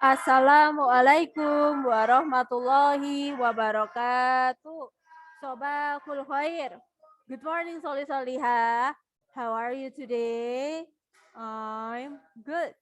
Assalamualaikum warahmatullahi wabarakatuh. Sobakul khair. Good morning, Soli Soliha. How are you today? I'm good.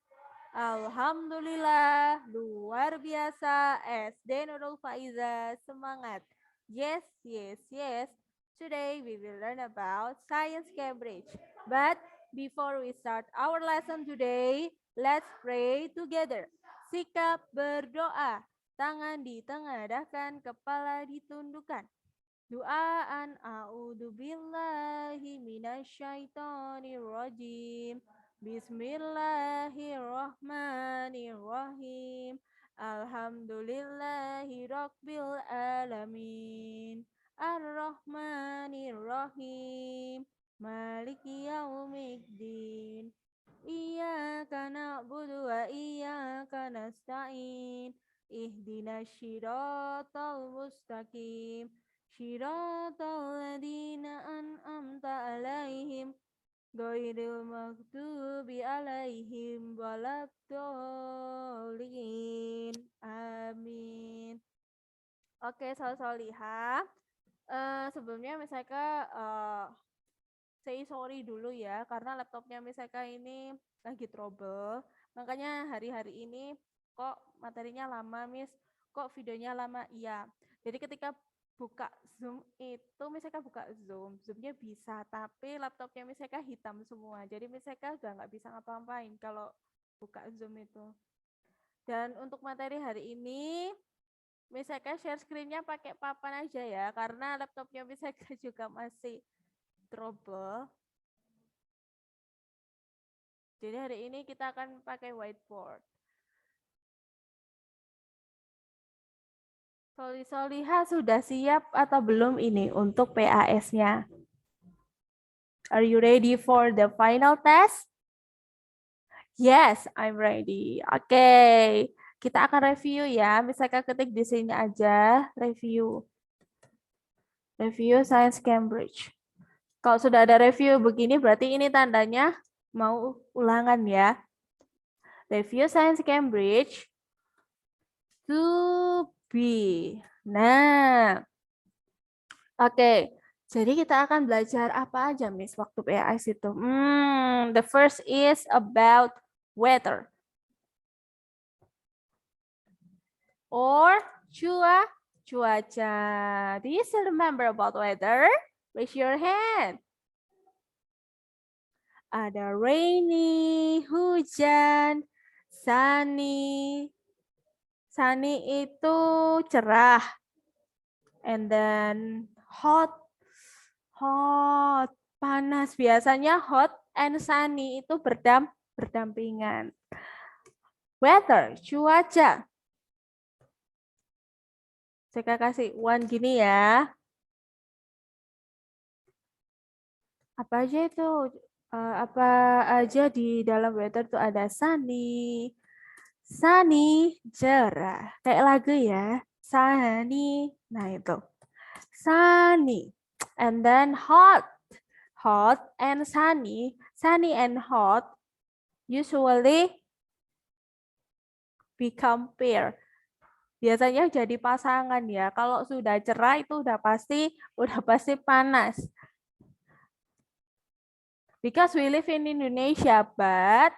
Alhamdulillah, luar biasa. SD Nurul Faiza, semangat. Yes, yes, yes. Today we will learn about Science Cambridge. But before we start our lesson today, let's pray together. Sikap berdoa, tangan ditengadahkan, kepala ditundukkan. Doaan a'udzubillahi minasyaitonirrajim. Bismillahirrahmanirrahim. Alhamdulillahi rabbil alamin. Ar-Rahmanirrahim. Maliki yaumiddin. Iyyaka na'budu wa iyyaka nasta'in. Ihdinas syiratal mustaqim. Syiratal ladzina an'amta 'alaihim ghairil maghdubi 'alaihim waladdallin. Amin. Oke, Solihah. Sebelumnya Misaka say sorry dulu ya, karena laptopnya Misaka ini lagi trouble. Makanya hari-hari ini kok materinya lama, Miss. Kok videonya lama? Iya. Jadi ketika buka Zoom itu Misaka buka Zoom-nya bisa, tapi laptopnya Misaka hitam semua. Jadi Misaka udah nggak bisa ngapa-ngapain kalau buka Zoom itu. Dan untuk materi hari ini Misaka share screen-nya pakai papan aja ya, karena laptopnya Misaka juga masih trouble. Jadi hari ini kita akan pakai whiteboard. Soliha sudah siap atau belum ini untuk PAS-nya? Are you ready for the final test? Yes, I'm ready. Oke, kita akan review ya. Misalkan ketik di sini aja, review. Review Science Cambridge. Kalau sudah ada review begini, berarti ini tandanya mau ulangan ya. Review Science Cambridge to be. Nah, oke. Jadi kita akan belajar apa aja, Miss, waktu PAS itu? The first is about weather. Or cuaca. Do you still remember about weather? Raise your hand. Ada rainy, hujan, sunny. Sunny itu cerah. And then hot, panas. Biasanya hot and sunny itu berdampingan. Weather, cuaca. Saya kasih one gini ya. Apa aja itu? Apa aja di dalam weather itu ada sunny, cerah. Kayak lagu ya. Sunny. Nah itu. Sunny. And then hot and sunny and hot usually become pair. Biasanya jadi pasangan ya. Kalau sudah cerah itu udah pasti panas. Because we live in Indonesia, but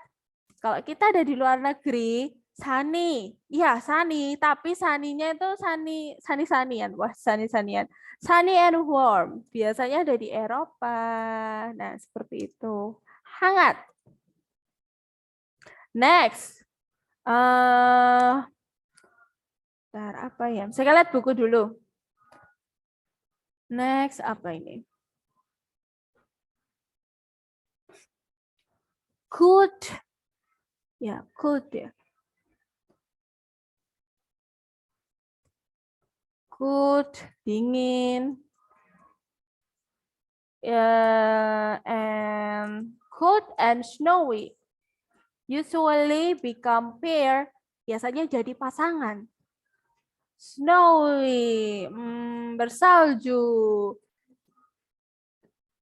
kalau kita ada di luar negeri, sunny. Ya, sunny, tapi sunny-nya itu sunny-sunnyan. Wah, sunny-sunnyan. Sunny and warm. Biasanya ada di Eropa. Nah, seperti itu. Hangat. Next. Bentar, apa ya? Saya lihat buku dulu. Next, apa ini? Could. Ya, could ya. Could, dingin. And cold and snowy. Usually become pair. Biasanya jadi pasangan. Snowy, bersalju.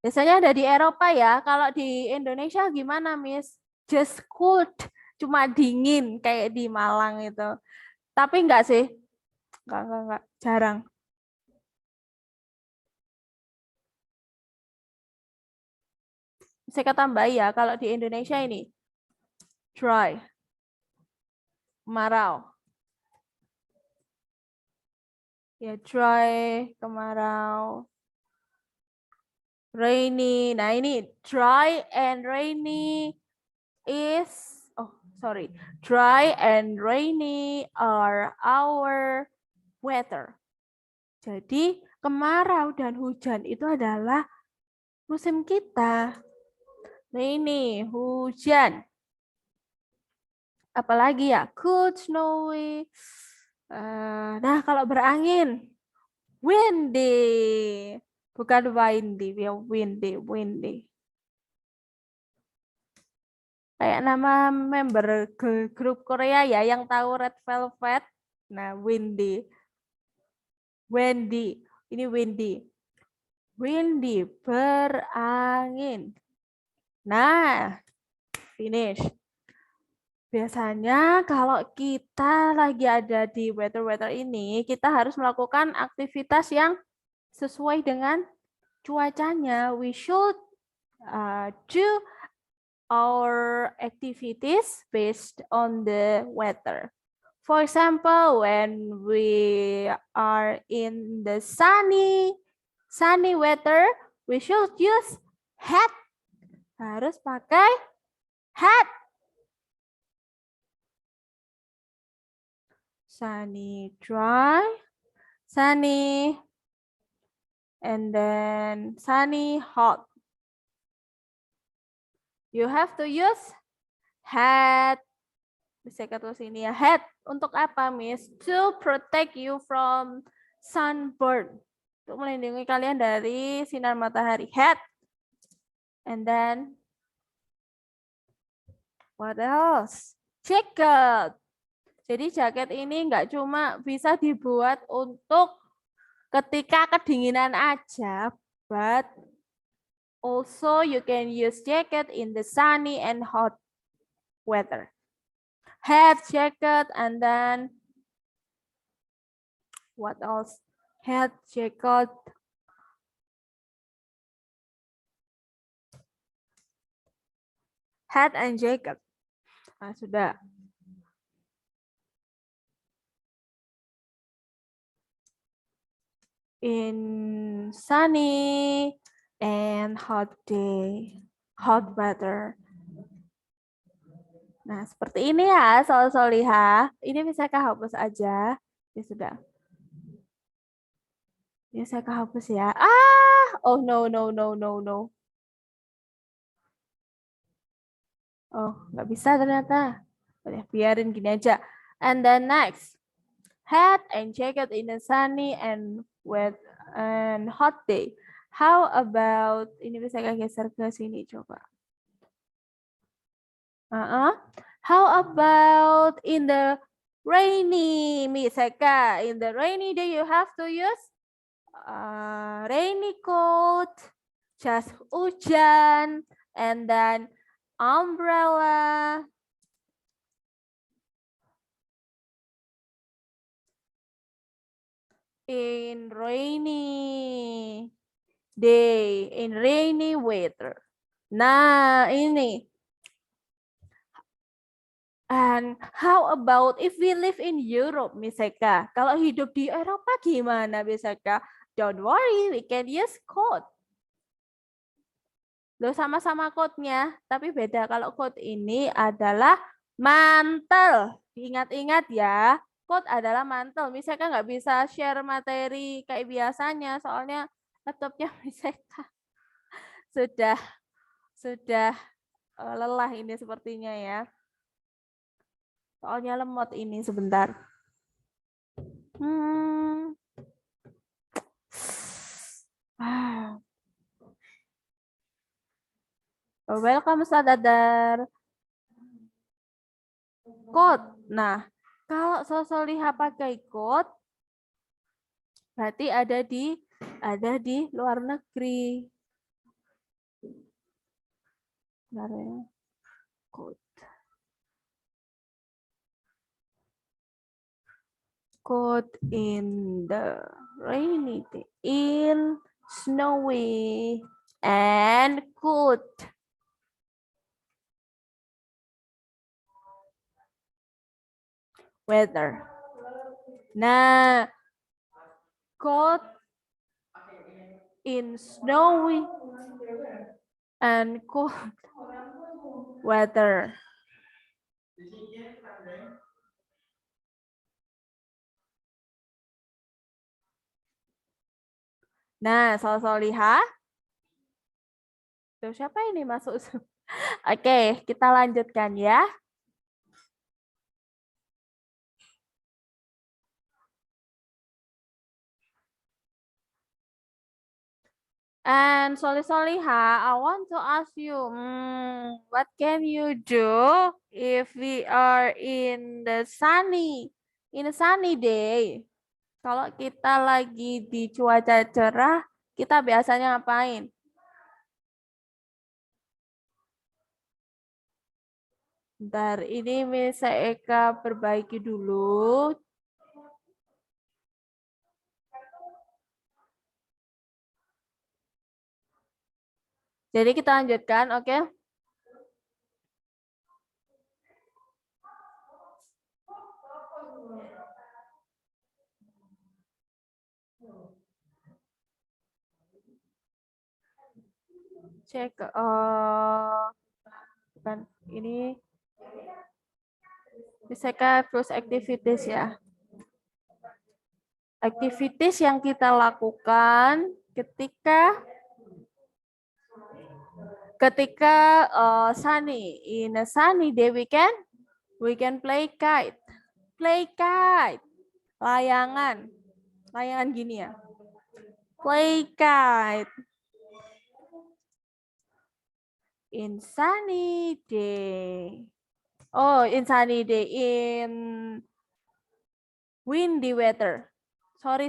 Biasanya ada di Eropa ya. Kalau di Indonesia gimana, Miss? Just cold. cuma dingin kayak di Malang itu. Tapi enggak sih. Enggak. Jarang. Saya tambah ya, kalau di Indonesia ini dry, kemarau. Ya, dry, kemarau. Rainy. Nah, ini dry and rainy is, oh sorry, dry and rainy are our weather. Jadi kemarau dan hujan itu adalah musim kita. Rainy, hujan. Apalagi ya, cold, snowy. Nah, kalau berangin, windy. Bukan windy, ya windy. Kayak nama member grup Korea ya, yang tahu Red Velvet. Nah, windy. Wendy. Ini windy. Windy, berangin. Nah, finish. Biasanya kalau kita lagi ada di weather-weather ini, kita harus melakukan aktivitas yang sesuai dengan cuacanya. We should do our activities based on the weather. For example, when we are in the sunny weather, we should use hat. Harus pakai hat. Sunny, dry, sunny, and then sunny, hot. You have to use hat. Bisa tulis ini ya. Hat untuk apa, Miss? To protect you from sunburn. Untuk melindungi kalian dari sinar matahari. Hat. And then what else? Jacket. Jadi jaket ini nggak cuma bisa dibuat untuk ketika kedinginan aja, but also you can use jacket in the sunny and hot weather. Hat, jacket, and then what else? Hat, jacket. Hat and jacket. Nah, sudah. In sunny and hot day, hot weather. Nah, seperti ini ya, Solihah. Ini bisa hapus aja. Ya sudah. Ya saya hapus ya. Oh no. Oh, nggak bisa ternyata. Biarin gini aja. And then next. Hat and jacket in a sunny and wet and hot day. How about, ini bisa geser ke sini coba. How about in the rainy, Miseka? In the rainy day, you have to use rainy coat, jas hujan, and then umbrella. In rainy day, in rainy weather. Nah, ini. And how about if we live in Europe, Miseka? Kalau hidup di Eropa gimana, Miseka? Don't worry, we can use coat. Loh, sama-sama coat-nya, tapi beda. Kalau coat ini adalah mantel. Ingat-ingat ya, coat adalah mantel. Misalkan nggak bisa share materi kayak biasanya, soalnya laptopnya Miseka sudah lelah ini sepertinya ya. Soalnya lemot ini sebentar. Welcome, Sadadar. Coat. Nah, kalau Solihah pakai coat, berarti ada di luar negeri. Coat. cold in the rainy day. In snowy and cold. Weather. Nah, cold in snowy and cold weather. Nah, Solihah. Tuh, siapa ini masuk? Oke, kita lanjutkan ya. And Solihah, I want to ask you, what can you do if we are in a sunny day? Kalau kita lagi di cuaca cerah, kita biasanya ngapain? Bentar, ini Miss Eka perbaiki dulu. Jadi kita lanjutkan, oke? Cek, bukan ini. Misalkan terus activities ya. Activities yang kita lakukan ketika sunny. In a sunny day we can play kite. Play kite. Layangan. Layangan gini ya. Play kite. In sunny day. Oh, in sunny day. In windy weather. Sorry.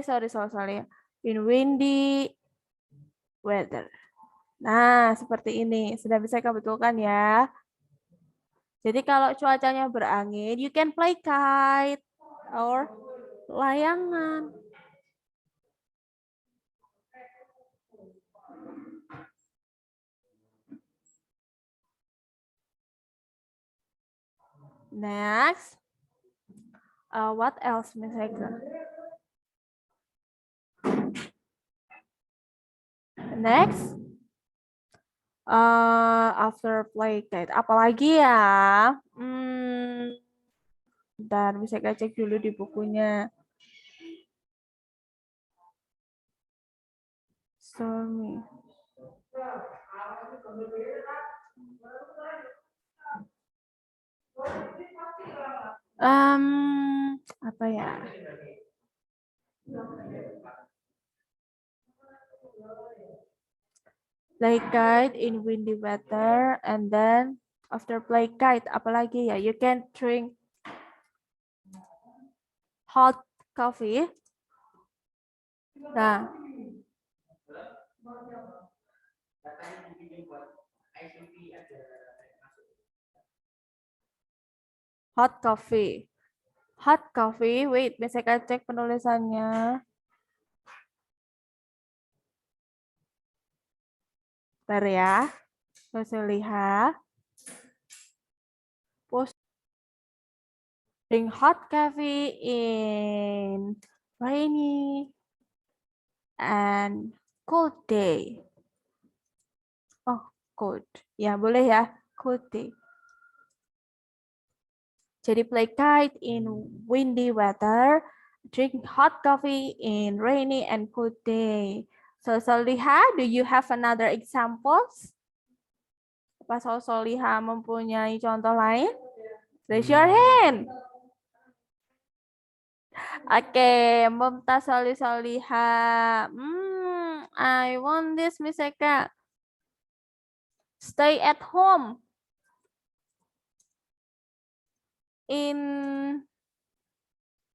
In windy weather. Nah, seperti ini. Sudah bisa kamu betulkan ya. Jadi kalau cuacanya berangin, you can play kite or layangan. Next. What else, Miss Eka? Next. After play kite. Apalagi ya? Bentar, bisa cek dulu di bukunya. Stormy. Apa ya? Play kite in windy weather, and then after play kite, apalagi ya? You can drink hot coffee. Nah, hot coffee. Hot coffee. Wait, bisa cek penulisannya. Bentar ya. Saya lihat. Drink hot coffee in rainy and cold day. Oh, cold. Ya, boleh ya. Cold day. Jadi play kite in windy weather, drink hot coffee in rainy and cold day. So Solihah, do you have another examples? Apa Solihah mempunyai contoh lain? Raise your hand. Oke, Mumtaz Solihah. I want this, Miss Eka. Stay at home.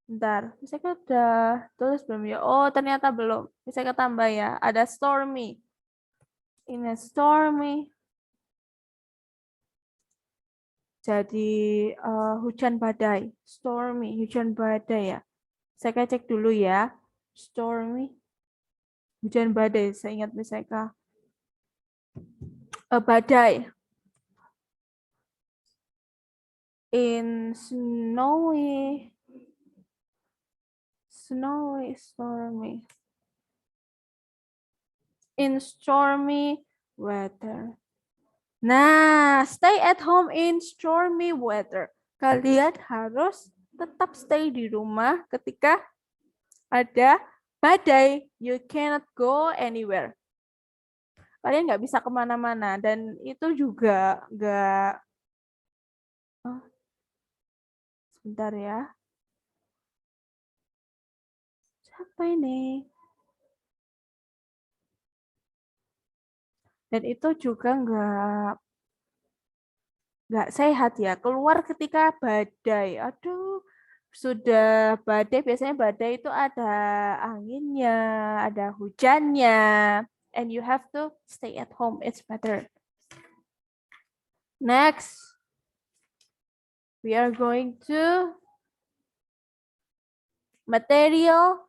Bentar, Miss Eka udah tulis belum ya? Oh, ternyata belum. Miss Eka tambah ya. Ada stormy. In a stormy. Jadi hujan badai. Stormy, hujan badai ya. Saya cek dulu ya. Stormy. Hujan badai, saya ingat misalnya. Badai. In snowy, stormy. In stormy weather. Nah, stay at home in stormy weather. Kalian harus tetap stay di rumah ketika ada badai. You cannot go anywhere. Kalian nggak bisa kemana-mana. Dan itu juga nggak... Oh, sebentar ya. Siapa ini? Dan itu juga nggak sehat ya. Keluar ketika badai. Aduh, sudah badai. Biasanya badai itu ada anginnya, ada hujannya. And you have to stay at home. It's better. Next, we are going to material.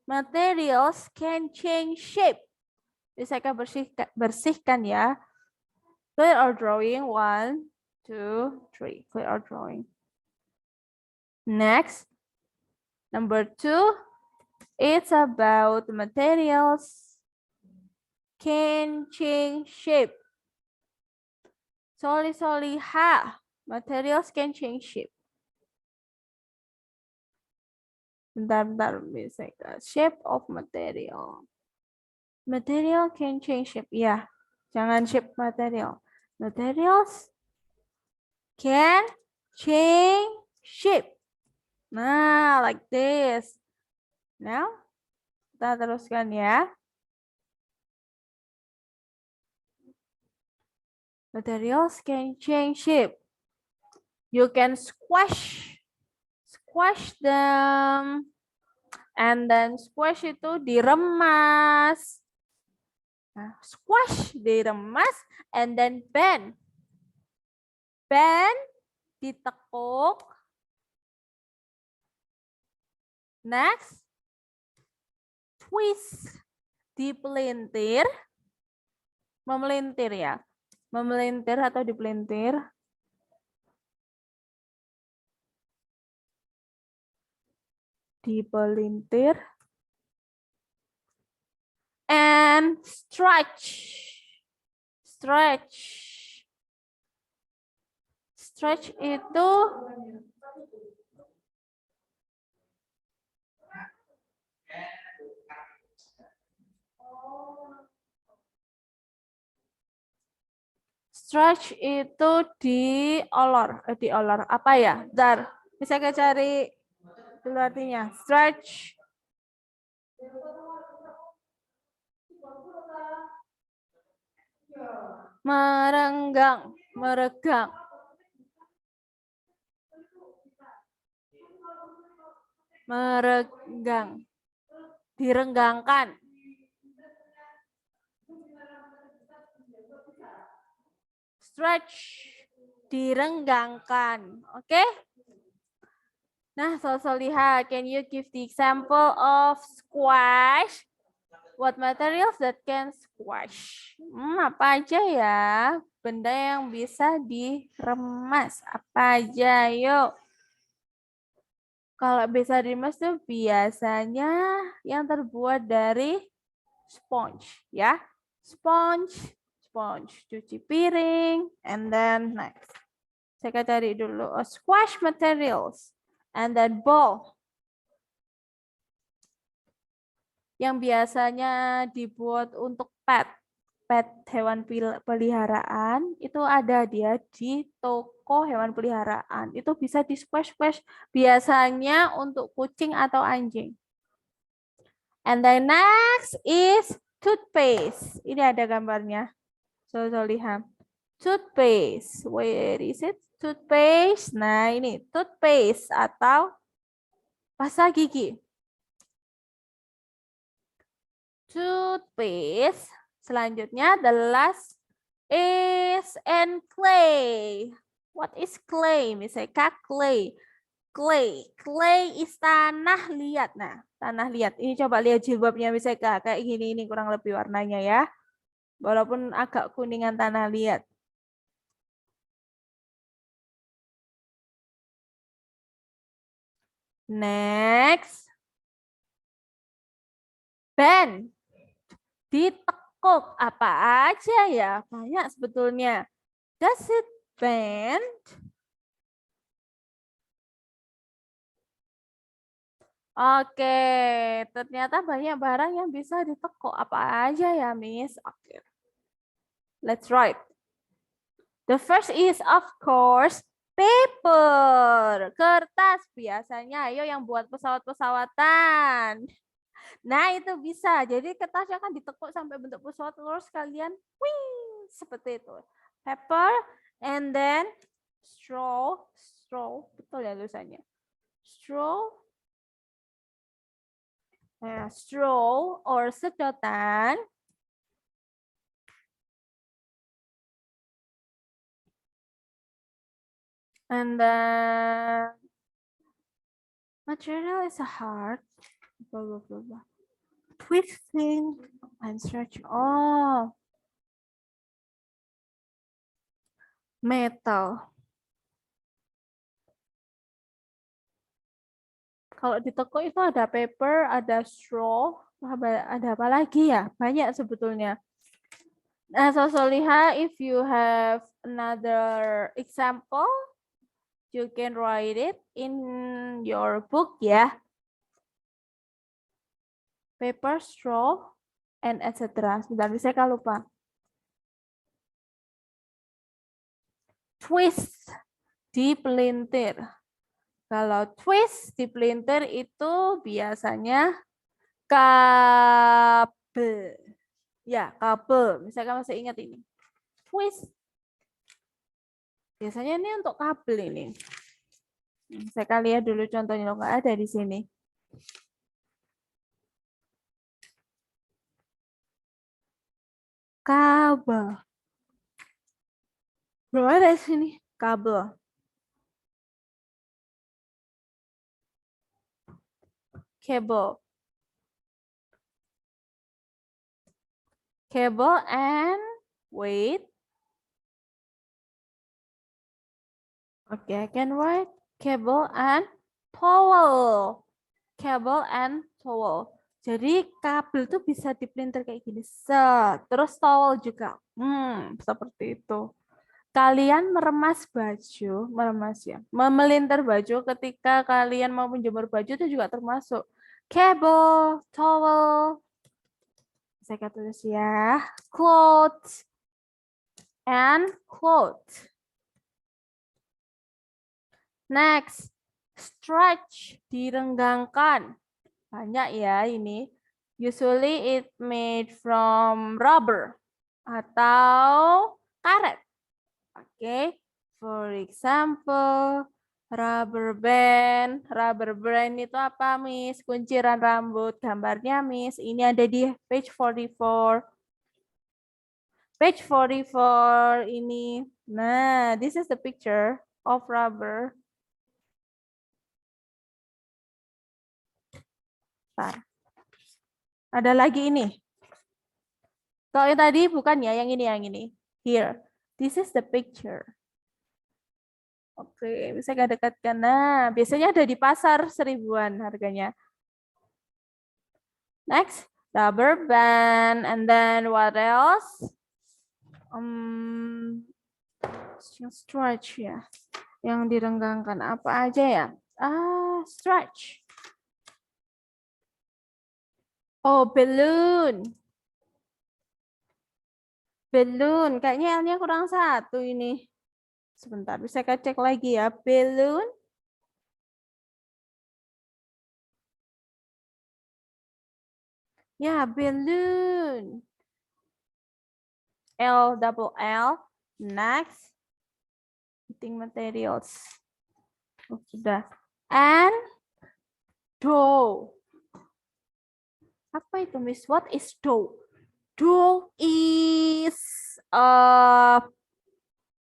Materials can change shape. Bisa kita bersihkan ya. Clear our drawing. 1, 2, 3. Clear our drawing. Next, number 2. It's about materials can change shape. Soliha. Materials can change shape. Bentar, misalnya shape of material. Material can change shape. Ya, jangan shape material. Materials can change shape. Nah, like this. Now, kita teruskan ya. Materials can change shape. You can squash them. And then squash itu diremas. Nah, squash diremas and then bend. Bend ditekuk. Next, twist dipelintir. Memelintir ya. Memelintir atau dipelintir. Dipelintir. And stretch. Stretch itu diolor. Apa ya? Bentar. Bisa kita cari dulu artinya. Stretch. Meregang. Direnggangkan. Stretch. Direnggangkan. Oke? Nah, Soliha, can you give the example of squash? What materials that can squash? Apa aja ya? Benda yang bisa diremas. Apa aja? Yuk. Kalau bisa diremas tuh biasanya yang terbuat dari sponge, ya. Sponge, cuci piring, and then next. Saya cari dulu squash materials, and then ball. Yang biasanya dibuat untuk pet hewan peliharaan, itu ada dia di toko hewan peliharaan. Itu bisa di squash biasanya untuk kucing atau anjing. And then next is toothpaste. Ini ada gambarnya. So lihat. Toothpaste. Where is it? Toothpaste. Nah, ini toothpaste atau pasta gigi. Toothpaste. Selanjutnya, the last is and clay. What is clay? Misalnya clay. Clay. Clay is tanah liat. Nah, tanah liat. Ini coba lihat jilbabnya Miss Eka. Kayak gini ini kurang lebih warnanya ya. Walaupun agak kuningan tanah liat. Next. Bend. Ditekuk. Apa aja ya? Banyak sebetulnya. Does it bend? Oke, ternyata banyak barang yang bisa ditekuk. Apa aja ya, Miss? Oke. Let's write. The first is, of course, paper. Kertas biasanya. Ayo yang buat pesawat-pesawatan. Nah, itu bisa. Jadi kertasnya kan ditekuk sampai bentuk pesawat. Terus kalian, wing, seperti itu. Paper, and then straw. Straw, betul ya tulisannya. Straw. Nah, straw or sedotan. And then material is a heart. Blah, blah, blah, blah. Twisting and stretching. Oh, metal. Kalau di toko itu ada paper, ada straw, ada apa lagi ya? Banyak sebetulnya. Nah, so Soliha, if you have another example, you can write it in your book ya. Paper, straw, and etc. Sebentar, saya kalau lupa. Twist, dipelintir. Kalau twist, dipelintir itu biasanya kabel. Ya, kabel. Misalkan masih ingat ini. Twist. Biasanya ini untuk kabel ini. Saya lihat dulu contohnya, nggak ada di sini. Kabel. Belum ada di sini. Kabel. Cable. Cable and wait. Okay, I can write cable and towel. Cable and towel. Jadi kabel tuh bisa dipelintir kayak gini. Terus towel juga. Seperti itu. Kalian meremas baju, meremas ya, memelintir baju ketika kalian mau menjemur baju itu juga termasuk cable, towel. Saya tulis ya, clothes and clothes. Next, stretch, direnggangkan. Banyak ya ini. Usually it made from rubber atau karet. Oke, for example, rubber band. Rubber band itu apa, Miss? Kunciran rambut. Gambarnya, Miss. Ini ada di page 44. Page 44 ini. Nah, this is the picture of rubber. Bentar. Ada lagi ini. Kalau yang tadi bukan ya, yang ini. Here. This is the picture. Oke, bisa nggak dekatkan? Nah, biasanya ada di pasar 1000-an harganya. Next, rubber band, and then what else? Stretch ya. Yang direnggangkan apa aja ya? Stretch. Oh, balloon. Balloon, kayaknya L-nya kurang 1 ini. Sebentar, bisa saya cek lagi ya. Balloon. Ya, balloon. L, double L. Next. Heating materials. Oh, sudah. And dough. Apa itu, Miss? What is dough? Dough is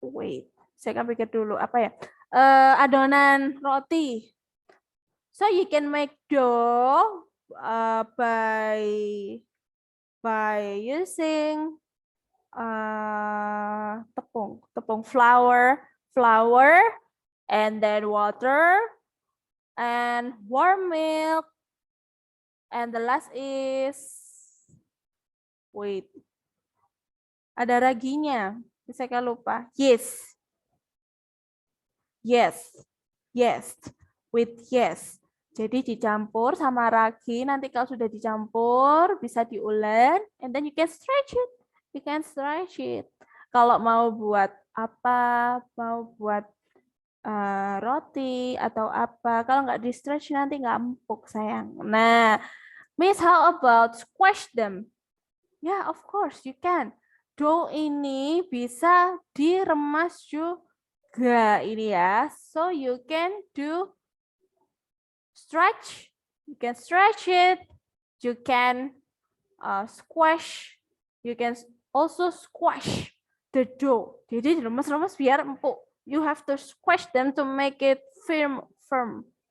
wait, saya akan pikir dulu apa ya? adonan roti. So you can make dough by using tepung flour, and then water and warm milk, and the last is wait, ada raginya, saya lupa. Yes, with yes. Jadi dicampur sama ragi, nanti kalau sudah dicampur bisa diulek, and then you can stretch it. Kalau mau buat apa, mau buat roti atau apa, kalau nggak di stretch nanti nggak empuk sayang. Nah, Miss, how about squash them? Ya, of course you can. Dough ini bisa diremas juga ini ya. So you can do stretch. You can stretch it. You can squash. You can also squash the dough. Jadi diremas-remas biar empuk. You have to squash them to make it firm.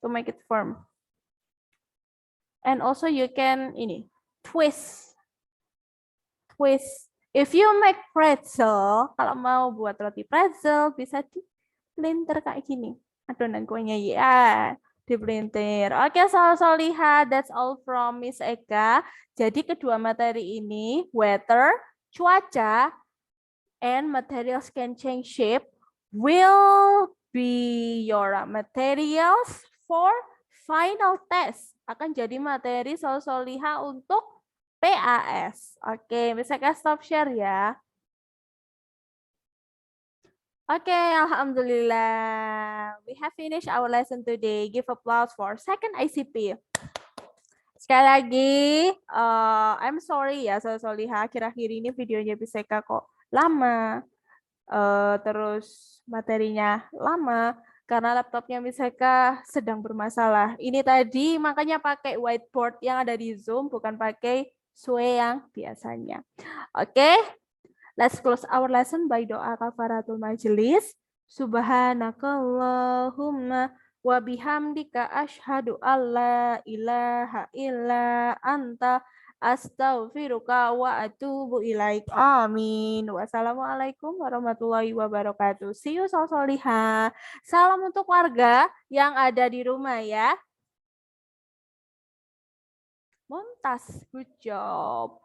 To make it firm. And also you can ini twist. If you make pretzel, kalau mau buat roti pretzel bisa di pelintir kayak gini. Adonan kuenya ya, di pelintir. Oke, Solihah, that's all from Miss Eka. Jadi kedua materi ini, weather, cuaca, and materials can change shape will be your materials for final test. Akan jadi materi Solihah untuk PAS. Oke, bisa stop share ya. Oke, alhamdulillah. We have finished our lesson today. Give applause for second ICP. Sekali lagi, I'm sorry ya Solihah, akhir-akhir ini videonya Biseka kok lama. Terus materinya lama karena laptopnya Biseka sedang bermasalah. Ini tadi makanya pakai whiteboard yang ada di Zoom, bukan pakai Sway yang biasanya. Oke, let's close our lesson by doa kafaratul majelis. Subhanakallahumma wa bihamdika asyhadu alla ilaha illa anta astaghfiruka wa atubu ilaik. Amin. Wassalamualaikum warahmatullahi wabarakatuh. See you Solihah. Salam untuk warga yang ada di rumah ya. Mumtaz, good job.